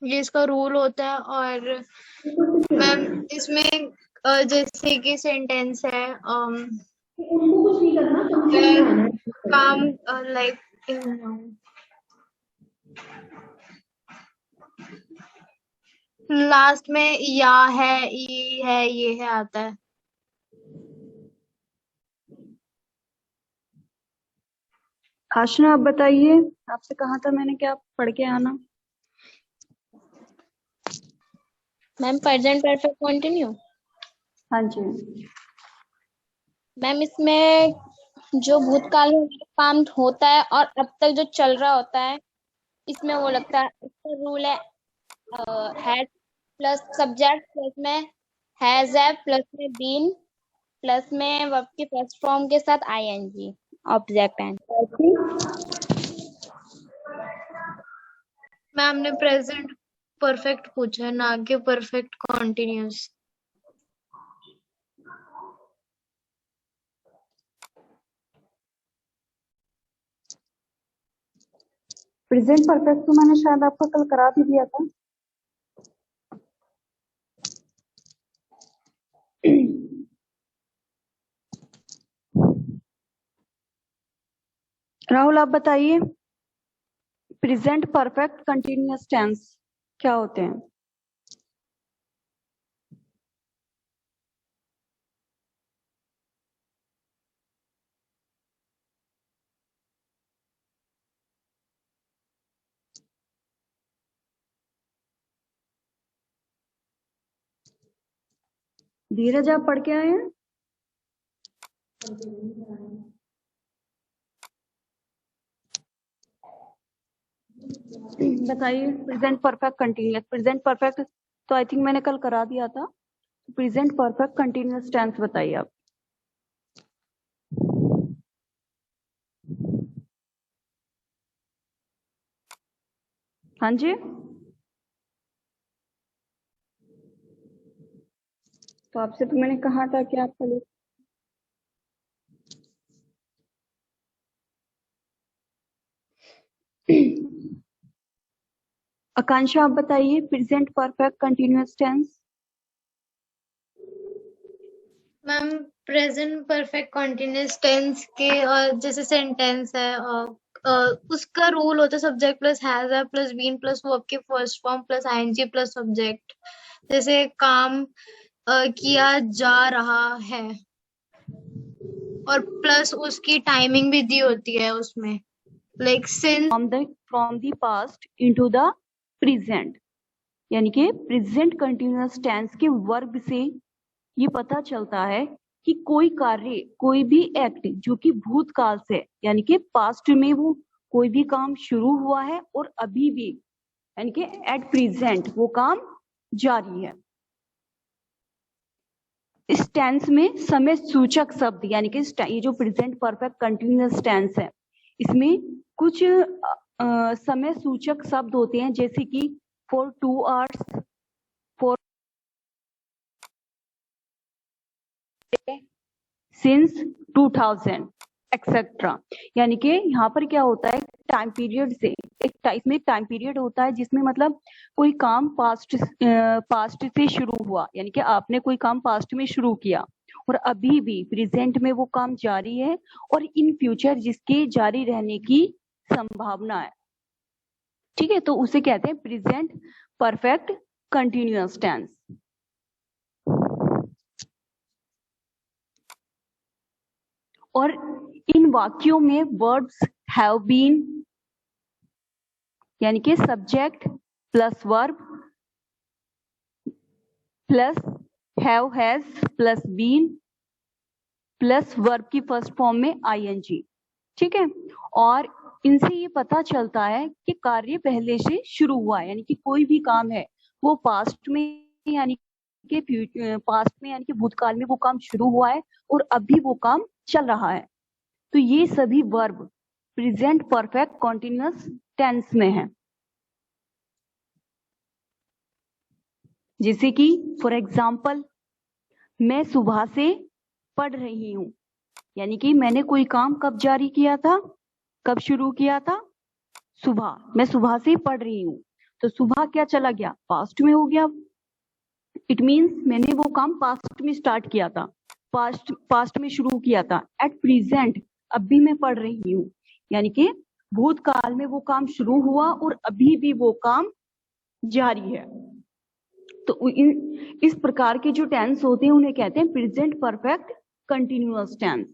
ये इसका रूल होता है। और मैम इसमें जैसे कि सेंटेंस है काम लाइक लास्ट में या है, ई है, ये है आता है। आशना आप बताइए, आपसे कहा था मैंने कि आप पढ़ के आना। Ma'am present perfect continue. हाँ जी मैम इसमें जो भूतकाल में काम होता है और अब तक जो चल रहा होता है, इसमें वो लगता है, इसका रूल है हैड प्लस सब्जेक्ट प्लस में हैज है प्लस में बीन प्लस में वर्ब के फर्स्ट फॉर्म के साथ आईएनजी ऑब्जेक्ट एंड। मैम ने प्रेजेंट परफेक्ट पूछा है, ना कि परफेक्ट कॉन्टिन्यूस। प्रेजेंट परफेक्ट तो मैंने शायद आपको कल करा भी दिया था। राहुल आप बताइए, प्रेजेंट परफेक्ट कंटिन्यूअस टेंस क्या होते हैं? धीरज आप पढ़ के आए हैं? बताइए present perfect continuous. Present perfect तो आई थिंक मैंने कल करा दिया था। प्रेजेंट परफेक्ट कंटिन्यूअस टेंस बताइए आप। हाँ जी, तो आपसे तो मैंने कहा था कि आप पढ़िए। आकांक्षा आप बताइए, present perfect continuous tense. Ma'am present perfect continuous tense के जैसे सेंटेंस है उसका रूल होता है सब्जेक्ट प्लस हैज है प्लस बीन प्लस वर्ब के first form plus ING plus subject. जैसे काम किया जा रहा है और प्लस उसकी टाइमिंग भी दी होती है उसमें, like since from the past into the present, यानी कि प्रेजेंट कंटिन्यूअस टेंस के वर्ब से ये पता चलता है कि कोई कार्य, कोई भी एक्ट जो कि भूतकाल से यानी कि पास्ट में वो कोई भी काम शुरू हुआ है और अभी भी यानी कि एट प्रेजेंट वो काम जारी है। इस टेंस में समय सूचक शब्द यानी कि ये जो प्रेजेंट परफेक्ट कंटिन्यूअस टेंस है, इसमें कुछ समय सूचक शब्द होते हैं, जैसे कि for 2 hours, for since 2000 etcetera. यानी कि यहाँ पर क्या होता है, टाइम पीरियड से इसमें एक टाइम पीरियड होता है जिसमें मतलब कोई काम पास्ट से शुरू हुआ, यानी कि आपने कोई काम पास्ट में शुरू किया और अभी भी प्रेजेंट में वो काम जारी है और इन फ्यूचर जिसके जारी रहने की संभावना है। ठीक है, तो उसे कहते हैं प्रेजेंट परफेक्ट कंटिन्यूअस टेंस। और इन वाक्यों में वर्ड्स हैव बीन यानी कि subject plus verb plus have has plus been plus verb की फर्स्ट फॉर्म में आईएनजी। ठीक है, और इनसे ये पता चलता है कि कार्य पहले से शुरू हुआ है, यानी कि कोई भी काम है वो पास्ट में यानी कि भूतकाल में वो काम शुरू हुआ है और अभी वो काम चल रहा है। तो ये सभी verb present perfect continuous tense में है। जैसे कि फॉर एग्जाम्पल, मैं सुबह से पढ़ रही हूं, यानी कि मैंने कोई काम कब जारी किया था, कब शुरू किया था, सुबह, मैं सुबह से पढ़ रही हूँ, तो सुबह क्या चला गया, पास्ट में हो गया। इट मीन्स मैंने वो काम पास्ट में स्टार्ट किया था, पास्ट में शुरू किया था। एट प्रेजेंट, अभी मैं पढ़ रही हूँ, यानी कि भूतकाल में वो काम शुरू हुआ और अभी भी वो काम जारी है। तो इस प्रकार के जो टेंस होते हैं उन्हें कहते हैं प्रेजेंट परफेक्ट कंटिन्यूअस टेंस।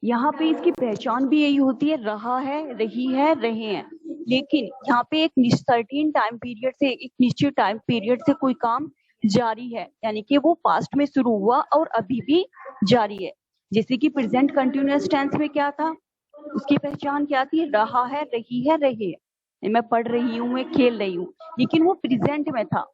यहाँ पे इसकी पहचान भी यही होती है, रहा है, रही है, रहे हैं। लेकिन यहाँ पे एक सर्टेन टाइम पीरियड से, एक निश्चित टाइम पीरियड से कोई काम जारी है, यानी कि वो पास्ट में शुरू हुआ और अभी भी जारी है। जैसे कि प्रेजेंट कंटिन्यूअस टेंस में क्या था, उसकी पहचान क्या थी, रहा है, रही है, रहे हैं। मैं पढ़ रही हूँ, मैं खेल रही हूँ, लेकिन वो प्रेजेंट में था।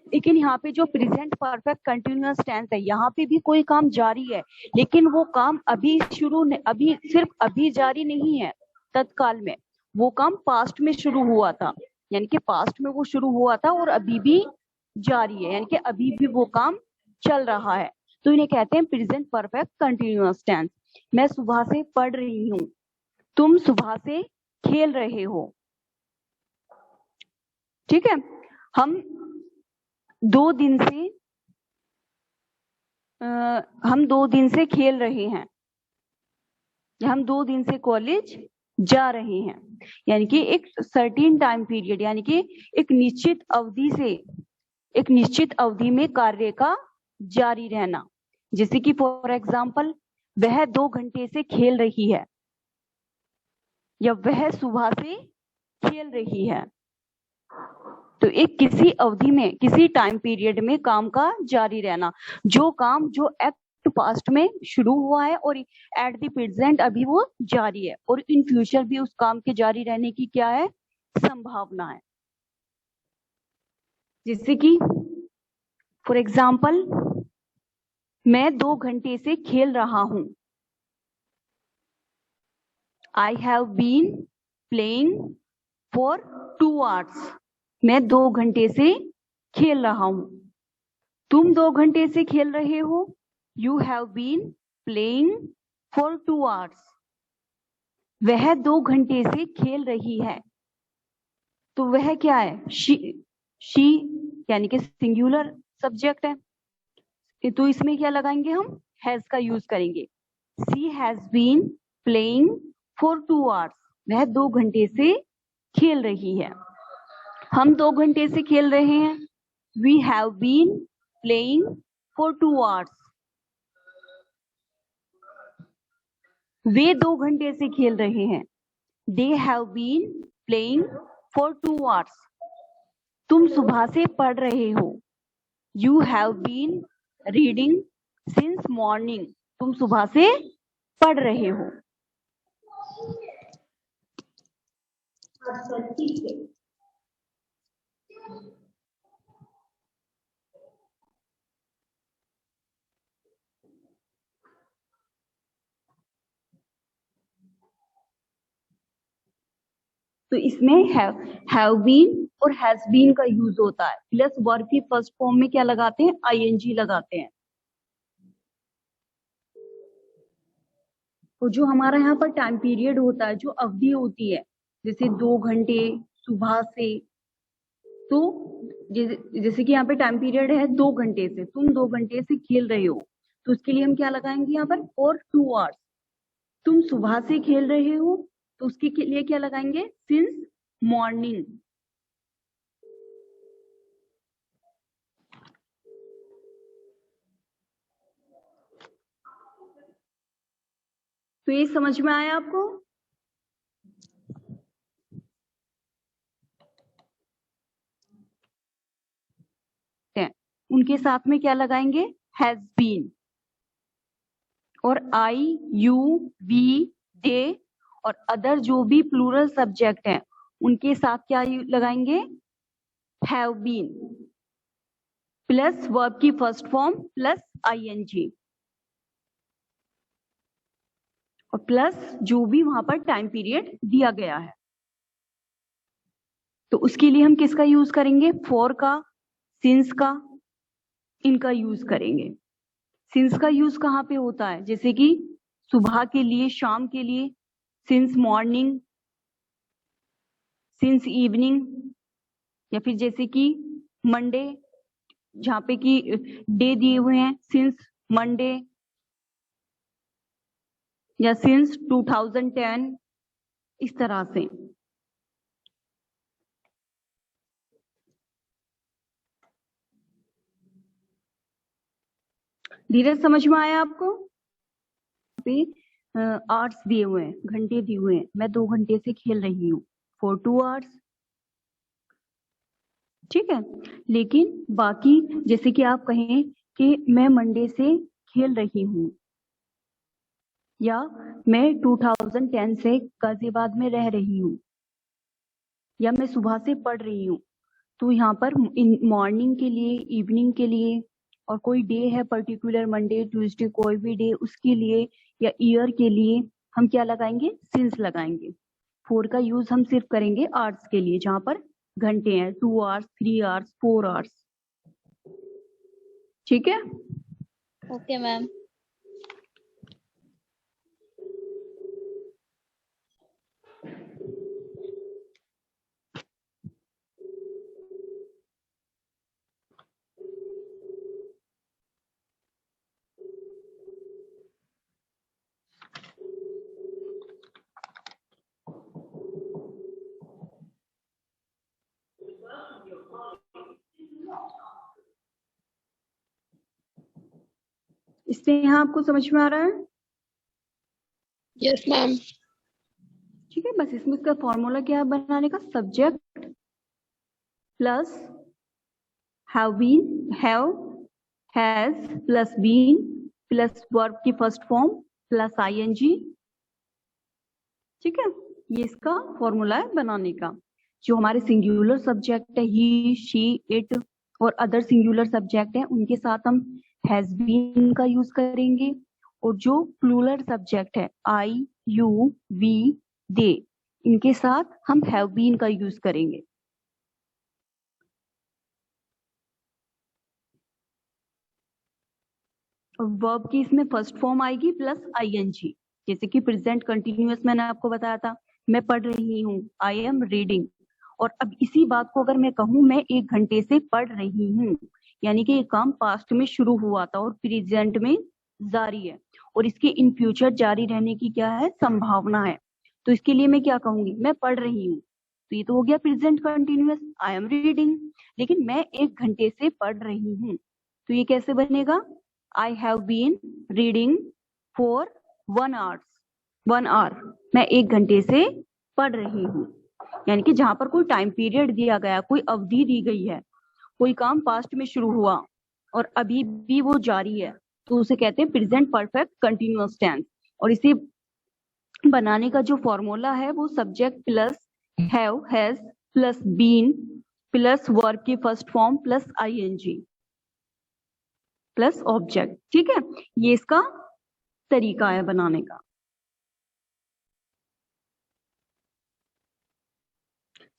लेकिन यहाँ पे जो प्रेजेंट परफेक्ट कंटिन्यूअस टेंस है, यहाँ पे भी कोई काम जारी है, लेकिन वो काम अभी अभी सिर्फ अभी जारी नहीं है, तत्काल में वो काम पास्ट में शुरू हुआ था, यानी कि पास्ट में वो शुरू हुआ था और अभी भी जारी है, यानी कि अभी भी वो काम चल रहा है। तो इन्हें कहते हैं प्रेजेंट परफेक्ट कंटिन्यूअस टेंस। मैं सुबह से पढ़ रही हूँ, तुम सुबह से खेल रहे हो। ठीक है, हम 2 दिन से खेल रहे हैं, या हम 2 दिन से कॉलेज जा रहे हैं। यानी कि एक सर्टेन टाइम पीरियड, यानी कि एक निश्चित अवधि में कार्य का जारी रहना। जैसे कि फॉर एग्जाम्पल, वह 2 घंटे से खेल रही है, या वह सुबह से खेल रही है। तो एक किसी अवधि में, किसी टाइम पीरियड में काम का जारी रहना, जो काम जो एक्ट पास्ट में शुरू हुआ है और एट द प्रेजेंट अभी वो जारी है, और इन फ्यूचर भी उस काम के जारी रहने की क्या है, संभावना है। जैसे कि फॉर एग्जाम्पल, मैं 2 घंटे से खेल रहा हूं। I have been playing for 2 hours। मैं 2 घंटे से खेल रहा हूं। तुम 2 घंटे से खेल रहे हो। You have been playing for 2 hours। वह 2 घंटे से खेल रही है। तो वह क्या है, शी यानी कि सिंगुलर सब्जेक्ट है, तो इसमें क्या लगाएंगे हम, हैज का यूज करेंगे। She has been playing for 2 hours। वह 2 घंटे से खेल रही है। हम 2 घंटे से खेल रहे हैं। We have been playing for 2 hours। वे 2 घंटे से खेल रहे हैं। They have been playing for 2 hours। तुम सुबह से पढ़ रहे हो। You have been reading since morning. तुम सुबह से पढ़ रहे हो। अच्छा, ठीक है। तो इसमें हैव बीन और हैज बीन का यूज होता है, प्लस वर्ब की फर्स्ट फॉर्म में क्या लगाते हैं, आईएनजी लगाते हैं। तो जो हमारा यहाँ पर टाइम पीरियड होता है, जो अवधि होती है, जैसे 2 घंटे सुबह से, तो जैसे कि यहाँ पे टाइम पीरियड है 2 घंटे से, तुम 2 घंटे से खेल रहे हो, तो उसके लिए हम क्या लगाएंगे यहाँ पर, फॉर 2 hours। तुम सुबह से खेल रहे हो, तो उसके लिए क्या लगाएंगे, सिंस मॉर्निंग। तो ये समझ में आया आपको? उनके साथ में क्या लगाएंगे, हैज बीन, और आई, यू, वी, दे और अदर जो भी प्लूरल सब्जेक्ट हैं उनके साथ क्या लगाएंगे, हैव बीन, प्लस वर्ब की फर्स्ट फॉर्म प्लस आईएनजी, और प्लस जो भी वहां पर टाइम पीरियड दिया गया है। तो उसके लिए हम किसका यूज करेंगे, फॉर का, सिंस का, इनका यूज करेंगे। सिंस का यूज कहाँ पे होता है, जैसे कि सुबह के लिए, शाम के लिए, सिंस मॉर्निंग, सिंस इवनिंग, या फिर जैसे कि मंडे जहाँ पे कि डे दिए हुए हैं सिंस मंडे, या सिंस 2010, इस तरह से। धीरज समझ में आया आपको? पे आवर्स दिए हुए हैं, घंटे दिए हुए हैं, मैं 2 घंटे से खेल रही हूँ फॉर 2 आवर्स, ठीक है। लेकिन बाकी जैसे कि आप कहें कि मैं मंडे से खेल रही हूँ, या मैं 2010 से गाजियाबाद में रह रही हूँ, या मैं सुबह से पढ़ रही हूँ, तो यहाँ पर मॉर्निंग के लिए, इवनिंग के लिए, और कोई डे है पर्टिकुलर, मंडे ट्यूसडे कोई भी डे, उसके लिए या ईयर के लिए हम क्या लगाएंगे? सिंस लगाएंगे। फोर का यूज हम सिर्फ करेंगे आवर्स के लिए, जहां पर घंटे हैं, 2 आवर्स, 3 आवर्स, 4 आवर्स, ठीक है। Okay ma'am. इससे यहाँ आपको समझ में आ रहा है? Yes ma'am. ठीक है, बस इसमें इसका फॉर्मूला क्या है बनाने का? Subject plus have been, have, has plus been plus verb की फर्स्ट फॉर्म प्लस आईएनजी, ठीक है। ये इसका फॉर्मूला है बनाने का। जो हमारे सिंगुलर सब्जेक्ट है, ही, शी, इट, और अदर सिंगुलर सब्जेक्ट है, उनके साथ हम हैज बीन का यूज करेंगे, और जो प्लूरल सब्जेक्ट है, आई, यू, वी, दे, इनके साथ हम हैव बीन का यूज करेंगे। और वर्ब की इसमें फर्स्ट फॉर्म आएगी प्लस आईएनजी, जैसे कि प्रेजेंट कंटिन्यूअस मैंने आपको बताया था, मैं पढ़ रही हूँ, आई एम रीडिंग। और अब इसी बात को अगर मैं कहूँ मैं 1 घंटे से पढ़ रही हूँ, यानी कि ये काम पास्ट में शुरू हुआ था और प्रेजेंट में जारी है, और इसके इन फ्यूचर जारी रहने की क्या है? संभावना है। तो इसके लिए मैं क्या कहूंगी? मैं पढ़ रही हूँ, तो ये तो हो गया present continuous, I am reading. लेकिन मैं 1 घंटे से पढ़ रही हूँ, तो ये कैसे बनेगा? I have been reading for 1 hour. 1 hour, मैं 1 घंटे से पढ़ रही हूँ। यानी कि जहां पर कोई टाइम पीरियड दिया गया, कोई अवधि दी गई है, कोई काम पास्ट में शुरू हुआ और अभी भी वो जारी है, तो उसे कहते हैं प्रेजेंट परफेक्ट कंटिन्यूअस टेंस। और इसे बनाने का जो फॉर्मूला है वो subject plus have, has plus been plus verb की first form plus ING plus object, ठीक है। ये इसका तरीका है बनाने का।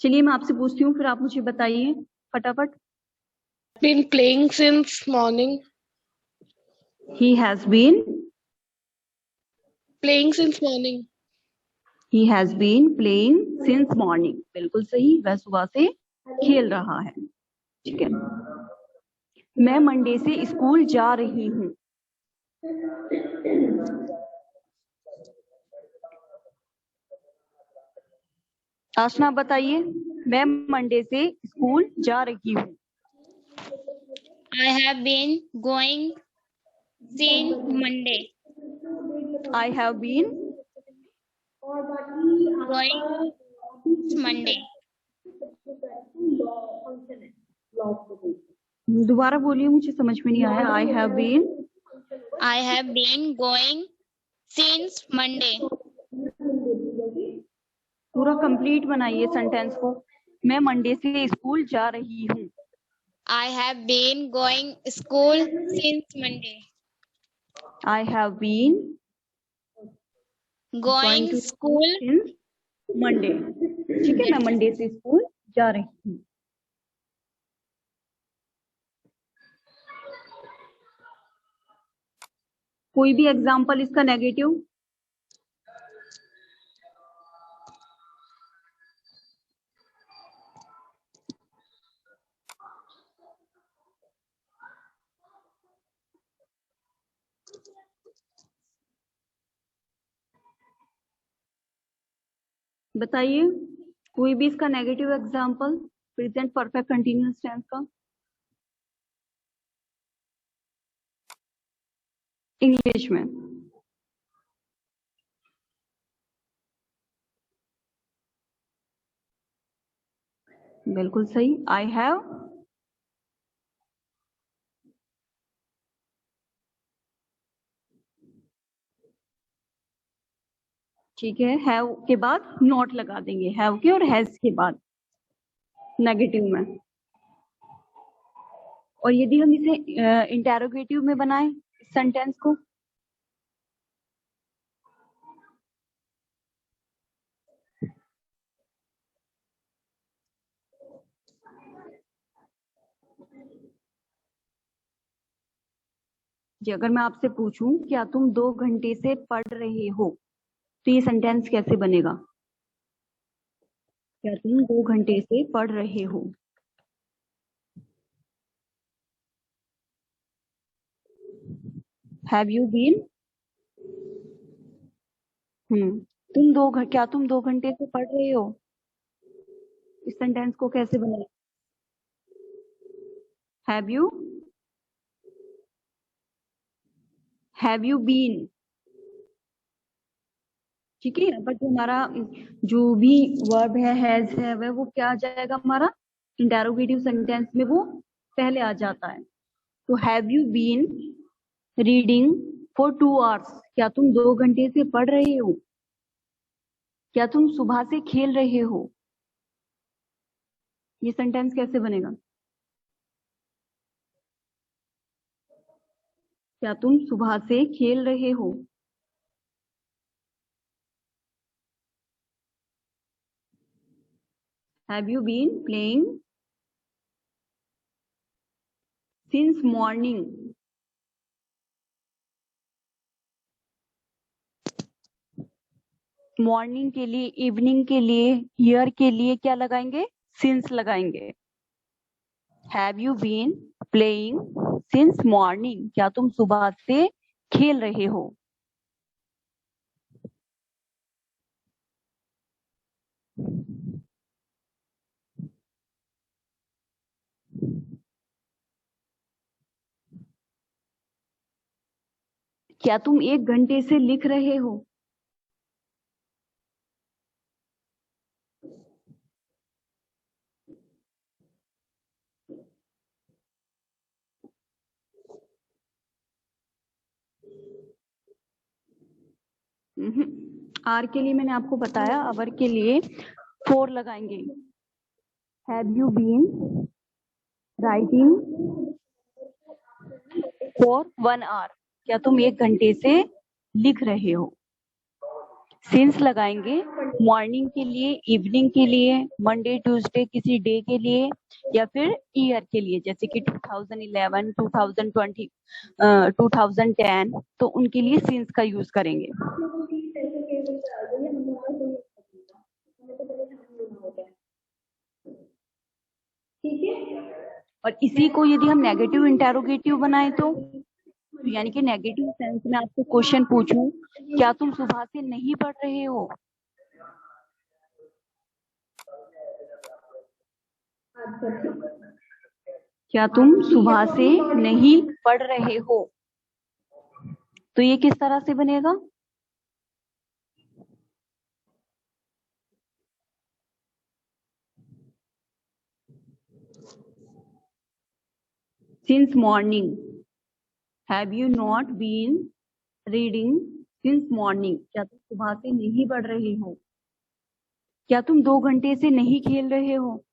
चलिए मैं आपसे पूछती हूँ, फिर आप मुझे बताइए फटाफट। Been playing since morning. He has been Playing since morning. He has been playing since morning, बिल्कुल सही, वह सुबह से खेल रहा है, ठीक है। मैं मंडे से स्कूल जा रही हूँ, आशना बताइए, मैं मंडे से स्कूल जा रही हूँ। I have been going since Monday. I have been Going Monday. दोबारा बोलिए, मुझे समझ में नहीं आया। I have been going since Monday. पूरा कंप्लीट बनाइए सेंटेंस को। मैं मंडे से स्कूल जा रही हूँ। I have been going school since Monday. I have been Going to school since Monday, ठीक है। मैं मंडे से स्कूल जा रही हूँ। कोई भी एग्जाम्पल इसका नेगेटिव? बताइए कोई भी इसका negative example present perfect continuous tense का इंग्लिश में। बिल्कुल सही, आई हैव। ठीक है, हैव के बाद नॉट लगा देंगे, हैव के और हैज के बाद नेगेटिव में। और यदि हम इसे इंटेरोगेटिव में बनाएं सेंटेंस को, जी अगर मैं आपसे पूछूं क्या तुम 2 घंटे से पढ़ रहे हो, तो ये सेंटेंस कैसे बनेगा? क्या तुम 2 घंटे से पढ़ रहे हो? हैव यू बीन, क्या तुम 2 घंटे से पढ़ रहे हो, इस सेंटेंस को कैसे बनाएं? Have you been. ठीक है, बट हमारा जो भी वर्ब है, हैज है, वो क्या आ जाएगा हमारा इंटेरोगेटिव सेंटेंस में, वो पहले आ जाता है। तो have you been reading for 2 hours, क्या तुम 2 घंटे से पढ़ रहे हो? क्या तुम सुबह से खेल रहे हो? ये सेंटेंस कैसे बनेगा? क्या तुम सुबह से खेल रहे हो? Have you been playing since morning? Morning के लिए, इवनिंग के लिए, ईयर के लिए क्या लगाएंगे? सिंस लगाएंगे। Have you been playing since morning, क्या तुम सुबह से खेल रहे हो? क्या तुम 1 घंटे से लिख रहे हो? आर के लिए मैंने आपको बताया, अवर के लिए 4 लगाएंगे। Have you been writing for 1 hour, क्या तुम 1 घंटे से लिख रहे हो? सिंस लगाएंगे मॉर्निंग के लिए, इवनिंग के लिए, मंडे ट्यूसडे किसी डे के लिए, या फिर ईयर के लिए, जैसे कि 2011, 2020, 2010, तो उनके लिए सिंस का यूज करेंगे। ठीक है, और इसी को यदि हम नेगेटिव इंटेरोगेटिव बनाए तो यानी कि नेगेटिव सेंस में आपको क्वेश्चन पूछूं, क्या तुम सुबह से नहीं पढ़ रहे हो? क्या तुम सुबह से नहीं पढ़ रहे हो? तो ये किस तरह से बनेगा? Since morning, have you not been reading since morning, क्या तुम सुबह से नहीं पढ़ रहे हो? क्या तुम 2 घंटे से नहीं खेल रहे हो?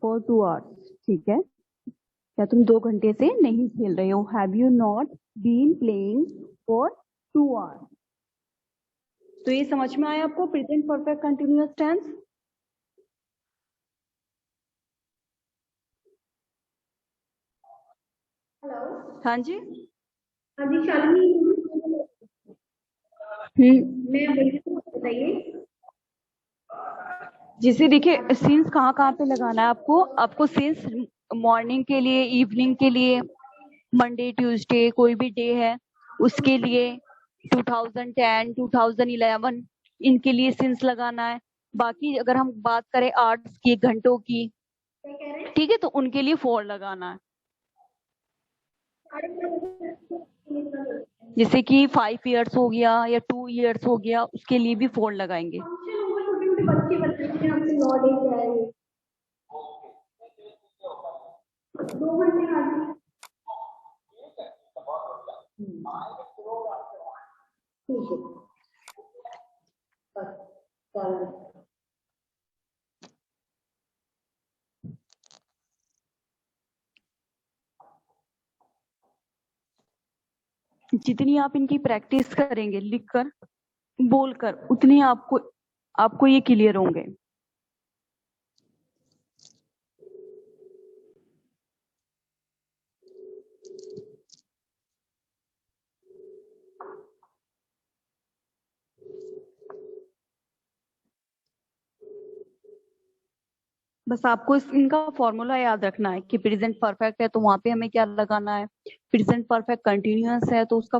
फॉर 2 hours, ठीक है, क्या तुम 2 घंटे से नहीं खेल रहे हो? Have you not been playing for 2 hours। तो ये समझ में आया आपको present perfect continuous tense? Hello, हाँ जी, हाँ जी शालिनी, बताइए। जिसे देखिए सिंस कहाँ कहाँ पे लगाना है आपको सिंस मॉर्निंग के लिए, इवनिंग के लिए, मंडे ट्यूसडे कोई भी डे है उसके लिए 2010 2011 इनके लिए सिंस लगाना है। बाकी अगर हम बात करें आवर्स की, घंटों की, ठीक है, तो उनके लिए 4 लगाना है। जैसे कि 5 इयर्स हो गया या 2 इयर्स हो गया, उसके लिए भी 4 लगाएंगे। जितनी आप इनकी प्रैक्टिस करेंगे लिखकर बोलकर, उतनी आपको ये क्लियर होंगे। बस आपको इनका फॉर्मूला याद रखना है कि प्रेजेंट परफेक्ट है तो वहां पे हमें क्या लगाना है, प्रेजेंट परफेक्ट कंटिन्यूअस है तो उसका